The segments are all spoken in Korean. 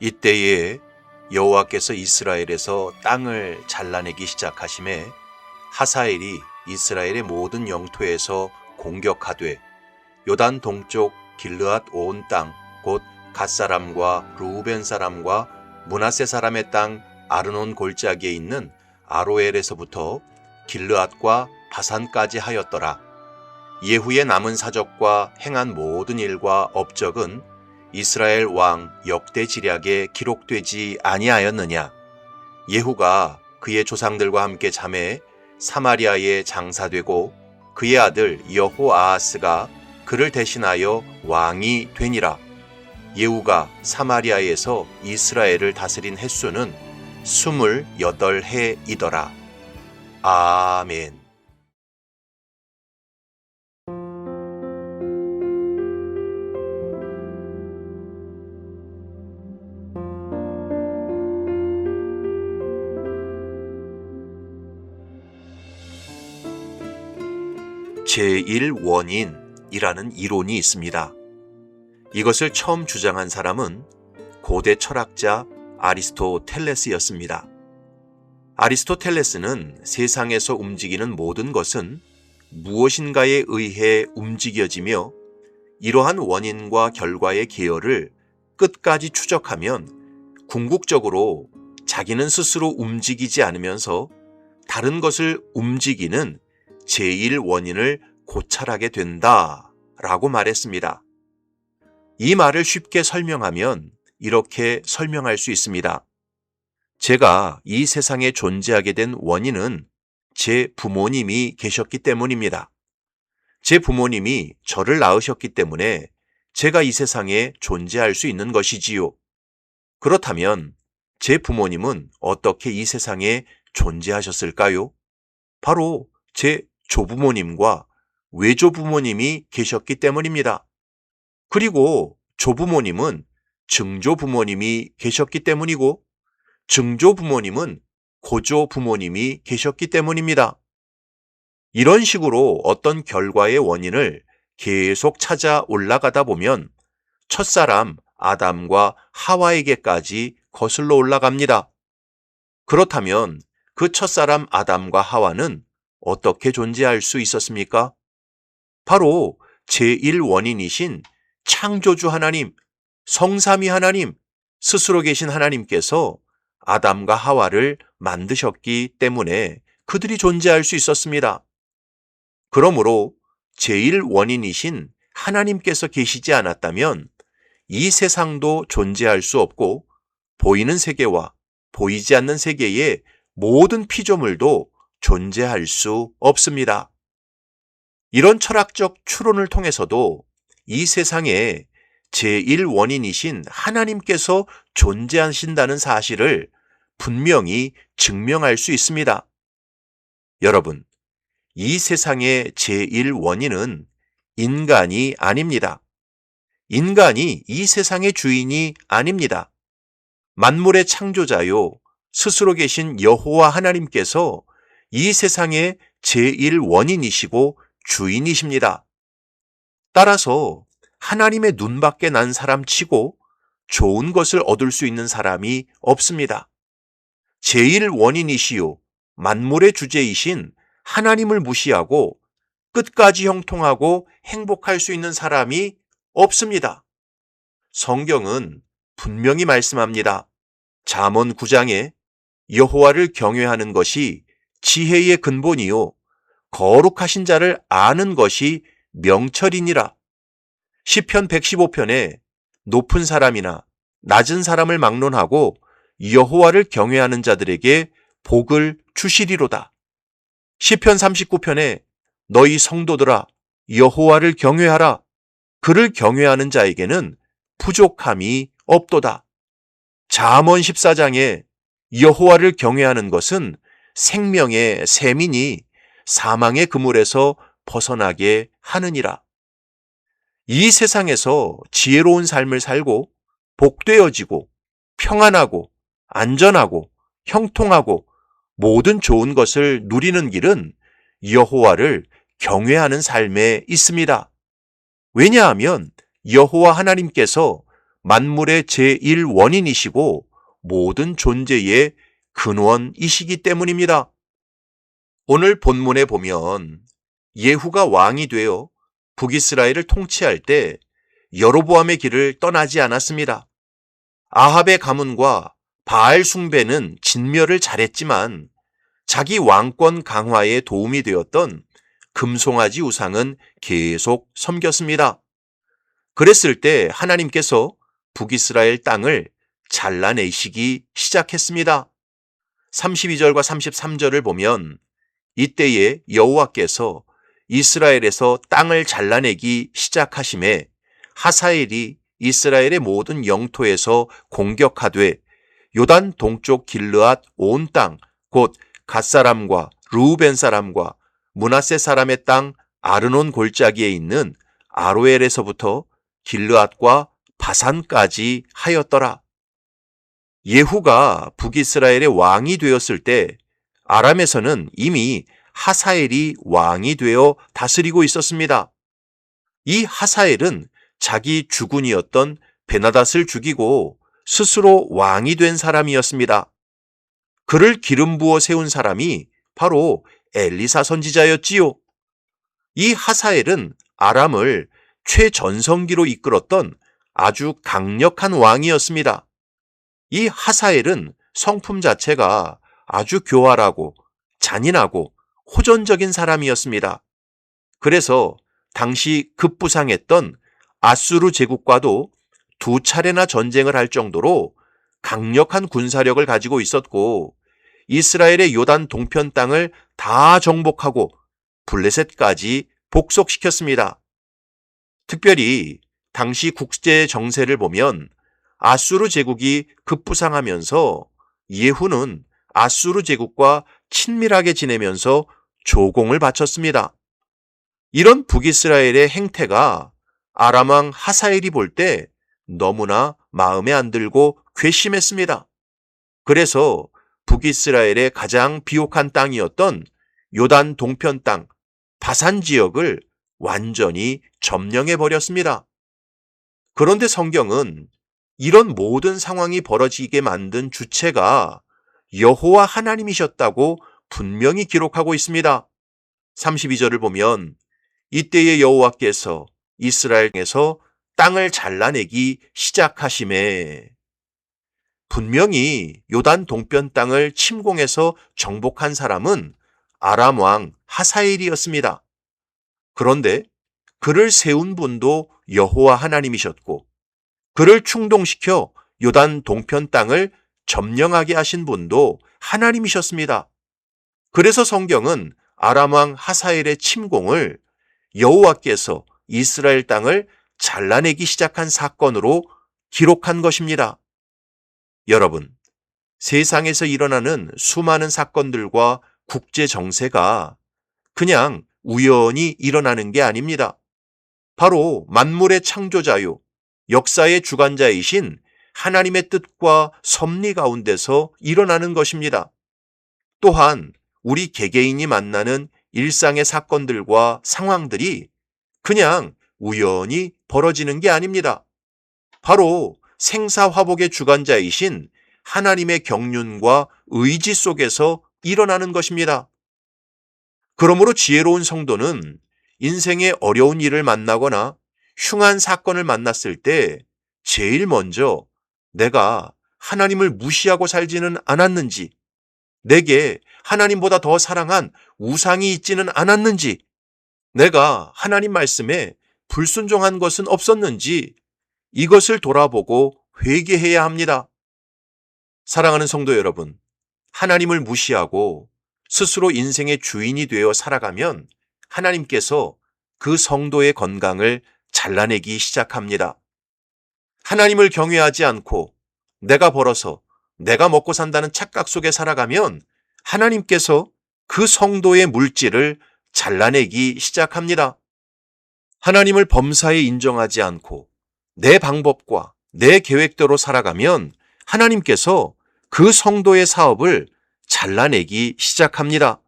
이때에 여호와께서 이스라엘에서 땅을 잘라내기 시작하심에 하사엘이 이스라엘의 모든 영토에서 공격하되 요단 동쪽 길르앗 온 땅 곧 갓사람과 르우벤 사람과 므낫세 사람의 땅 아르논 골짜기에 있는 아로엘에서부터 길르앗과 바산까지 하였더라. 예후의 남은 사적과 행한 모든 일과 업적은 이스라엘 왕 역대지략에 기록되지 아니하였느냐. 예후가 그의 조상들과 함께 잠에 사마리아에 장사되고 그의 아들 여호아하스가 그를 대신하여 왕이 되니라. 예후가 사마리아에서 이스라엘을 다스린 횟수는 28해이더라. 아멘. 제1원인이라는 이론이 있습니다. 이것을 처음 주장한 사람은 고대 철학자 아리스토텔레스였습니다. 아리스토텔레스는 세상에서 움직이는 모든 것은 무엇인가에 의해 움직여지며 이러한 원인과 결과의 계열을 끝까지 추적하면 궁극적으로 자기는 스스로 움직이지 않으면서 다른 것을 움직이는 제1원인을 고찰하게 된다라고 말했습니다. 이 말을 쉽게 설명하면 이렇게 설명할 수 있습니다. 제가 이 세상에 존재하게 된 원인은 제 부모님이 계셨기 때문입니다. 제 부모님이 저를 낳으셨기 때문에 제가 이 세상에 존재할 수 있는 것이지요. 그렇다면 제 부모님은 어떻게 이 세상에 존재하셨을까요? 바로 제 조부모님과 외조부모님이 계셨기 때문입니다. 그리고 조부모님은 증조부모님이 계셨기 때문이고 증조부모님은 고조부모님이 계셨기 때문입니다. 이런 식으로 어떤 결과의 원인을 계속 찾아 올라가다 보면 첫사람 아담과 하와에게까지 거슬러 올라갑니다. 그렇다면 그 첫사람 아담과 하와는 어떻게 존재할 수 있었습니까? 바로 제1원인이신 창조주 하나님, 성삼위 하나님, 스스로 계신 하나님께서 아담과 하와를 만드셨기 때문에 그들이 존재할 수 있었습니다. 그러므로 제1원인이신 하나님께서 계시지 않았다면 이 세상도 존재할 수 없고 보이는 세계와 보이지 않는 세계의 모든 피조물도 존재할 수 없습니다. 이런 철학적 추론을 통해서도 이 세상에 제1원인이신 하나님께서 존재하신다는 사실을 분명히 증명할 수 있습니다. 여러분, 이 세상의 제1원인은 인간이 아닙니다. 인간이 이 세상의 주인이 아닙니다. 만물의 창조자요, 스스로 계신 여호와 하나님께서 이 세상의 제1원인이시고 주인이십니다. 따라서 하나님의 눈밖에 난 사람 치고 좋은 것을 얻을 수 있는 사람이 없습니다. 제1원인이시요 만물의 주제이신 하나님을 무시하고 끝까지 형통하고 행복할 수 있는 사람이 없습니다. 성경은 분명히 말씀합니다. 잠언 9장에 여호와를 경외하는 것이 지혜의 근본이요 거룩하신 자를 아는 것이 명철이니라. 시편 115편에 높은 사람이나 낮은 사람을 막론하고 여호와를 경외하는 자들에게 복을 주시리로다. 시편 39편에 너희 성도들아 여호와를 경외하라. 그를 경외하는 자에게는 부족함이 없도다. 잠언 14장에 여호와를 경외하는 것은 생명의 샘이니 사망의 그물에서 벗어나게 하느니라. 이 세상에서 지혜로운 삶을 살고 복되어지고 평안하고 안전하고 형통하고 모든 좋은 것을 누리는 길은 여호와를 경외하는 삶에 있습니다. 왜냐하면 여호와 하나님께서 만물의 제1원인이시고 모든 존재의 근원이시기 때문입니다. 오늘 본문에 보면 예후가 왕이 되어 북이스라엘을 통치할 때 여로보암의 길을 떠나지 않았습니다. 아합의 가문과 바알 숭배는 진멸을 잘했지만 자기 왕권 강화에 도움이 되었던 금송아지 우상은 계속 섬겼습니다. 그랬을 때 하나님께서 북이스라엘 땅을 잘라내시기 시작했습니다. 32절과 33절을 보면 이때에 여호와께서 이스라엘에서 땅을 잘라내기 시작하심에 하사엘이 이스라엘의 모든 영토에서 공격하되 요단 동쪽 길르앗 온 땅 곧 갓사람과 르우벤 사람과 므낫세 사람의 땅 아르논 골짜기에 있는 아로엘에서부터 길르앗과 바산까지 하였더라. 예후가 북이스라엘의 왕이 되었을 때 아람에서는 이미 하사엘이 왕이 되어 다스리고 있었습니다. 이 하사엘은 자기 주군이었던 베나닷을 죽이고 스스로 왕이 된 사람이었습니다. 그를 기름 부어 세운 사람이 바로 엘리사 선지자였지요. 이 하사엘은 아람을 최전성기로 이끌었던 아주 강력한 왕이었습니다. 이 하사엘은 성품 자체가 아주 교활하고 잔인하고 호전적인 사람이었습니다. 그래서 당시 급부상했던 아수르 제국과도 두 차례나 전쟁을 할 정도로 강력한 군사력을 가지고 있었고 이스라엘의 요단 동편 땅을 다 정복하고 블레셋까지 복속시켰습니다. 특별히 당시 국제 정세를 보면 아수르 제국이 급부상하면서 예후는 아수르 제국과 친밀하게 지내면서 조공을 바쳤습니다. 이런 북이스라엘의 행태가 아람 왕 하사엘이 볼 때 너무나 마음에 안 들고 괘씸했습니다. 그래서 북이스라엘의 가장 비옥한 땅이었던 요단 동편 땅 바산 지역을 완전히 점령해 버렸습니다. 그런데 성경은 이런 모든 상황이 벌어지게 만든 주체가 여호와 하나님이셨다고 분명히 기록하고 있습니다. 32절을 보면 이때의 여호와께서 이스라엘에서 땅을 잘라내기 시작하심에 분명히 요단 동편 땅을 침공해서 정복한 사람은 아람 왕 하사엘이었습니다. 그런데 그를 세운 분도 여호와 하나님이셨고 그를 충동시켜 요단 동편 땅을 점령하게 하신 분도 하나님이셨습니다. 그래서 성경은 아람 왕 하사엘의 침공을 여호와께서 이스라엘 땅을 잘라내기 시작한 사건으로 기록한 것입니다. 여러분, 세상에서 일어나는 수많은 사건들과 국제 정세가 그냥 우연히 일어나는 게 아닙니다. 바로 만물의 창조자요, 역사의 주관자이신 하나님의 뜻과 섭리 가운데서 일어나는 것입니다. 또한 우리 개개인이 만나는 일상의 사건들과 상황들이 그냥 우연히 벌어지는 게 아닙니다. 바로 생사화복의 주관자이신 하나님의 경륜과 의지 속에서 일어나는 것입니다. 그러므로 지혜로운 성도는 인생의 어려운 일을 만나거나 흉한 사건을 만났을 때 제일 먼저 내가 하나님을 무시하고 살지는 않았는지, 내게 하나님보다 더 사랑한 우상이 있지는 않았는지, 내가 하나님 말씀에 불순종한 것은 없었는지 이것을 돌아보고 회개해야 합니다. 사랑하는 성도 여러분, 하나님을 무시하고 스스로 인생의 주인이 되어 살아가면 하나님께서 그 성도의 건강을 잘라내기 시작합니다. 하나님을 경외하지 않고 내가 벌어서 내가 먹고 산다는 착각 속에 살아가면 하나님께서 그 성도의 물질을 잘라내기 시작합니다. 하나님을 범사에 인정하지 않고 내 방법과 내 계획대로 살아가면 하나님께서 그 성도의 사업을 잘라내기 시작합니다.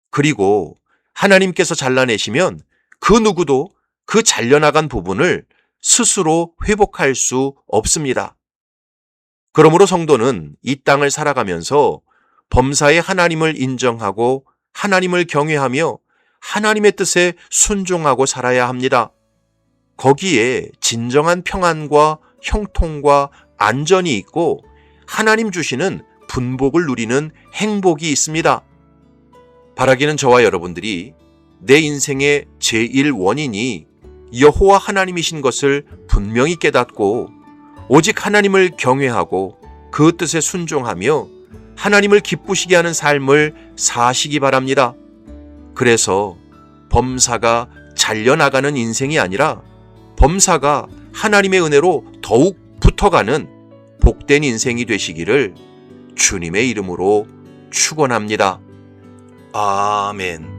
그리고 하나님께서 잘라내시면 그 누구도 그 잘려나간 부분을 스스로 회복할 수 없습니다. 그러므로 성도는 이 땅을 살아가면서 범사의 하나님을 인정하고 하나님을 경외하며 하나님의 뜻에 순종하고 살아야 합니다. 거기에 진정한 평안과 형통과 안전이 있고 하나님 주시는 분복을 누리는 행복이 있습니다. 바라기는 저와 여러분들이 내 인생의 제1원인이 여호와 하나님이신 것을 분명히 깨닫고 오직 하나님을 경외하고 그 뜻에 순종하며 하나님을 기쁘시게 하는 삶을 사시기 바랍니다. 그래서 범사가 잘려나가는 인생이 아니라 범사가 하나님의 은혜로 더욱 붙어가는 복된 인생이 되시기를 주님의 이름으로 축원합니다. 아멘.